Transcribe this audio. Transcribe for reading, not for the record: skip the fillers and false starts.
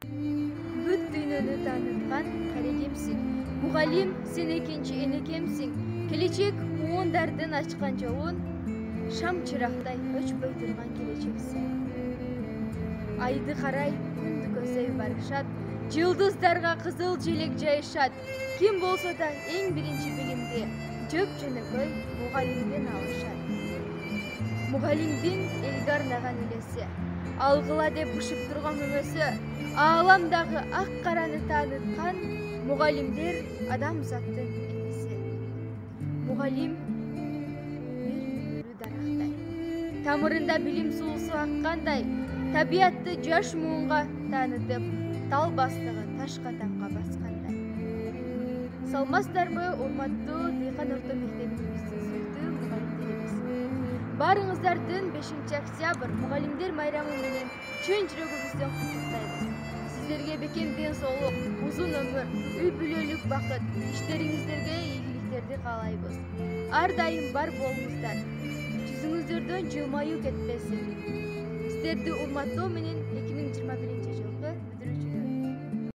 Бүт дүйнөнү таныткан карегемсиң. Мугалим, сен экинчи энекемсиң. Келечек уондардын ачкан жолун, шам чырактай өчпөй турган келечексиң. Айды карай күндү көздөй барышат, жылдыздарга кызыл желек жайышат. Ким болсо да эң биринчи билимди жөп жөнөкөй мугалимден алышат. Мугалимдин элге арнаган элеси, алгыла деп бышып турган мөмөсү, ааламдагы ак караны тааныткан мугалимдер адамзаттын энеси. Мугалим бир үрү дарактай, тамырында билим суусу аккандай, табиятты жаш муунга таанытып, тал бастыгы ташка тамга баскандай. Салмастарбы, урматтуу Дыйкан орто мектебибиздин сүйүктүү мугалимдерибиз. Баарыңыздардын 5 октябрь мугалимдер майрамы менен чын жүрөгүбүздөн куттуктайбыз. Сиздерге бекем ден соолук, узун өмүр, үй бүлөлүк бакыт, иштериңиздерге ийгиликтерди каалайбыз. Ар дайым бар болуңуздар. Жүзүңүздөрдөн жылмаюу кетпесин. Сиздерди урматтоо менен 2021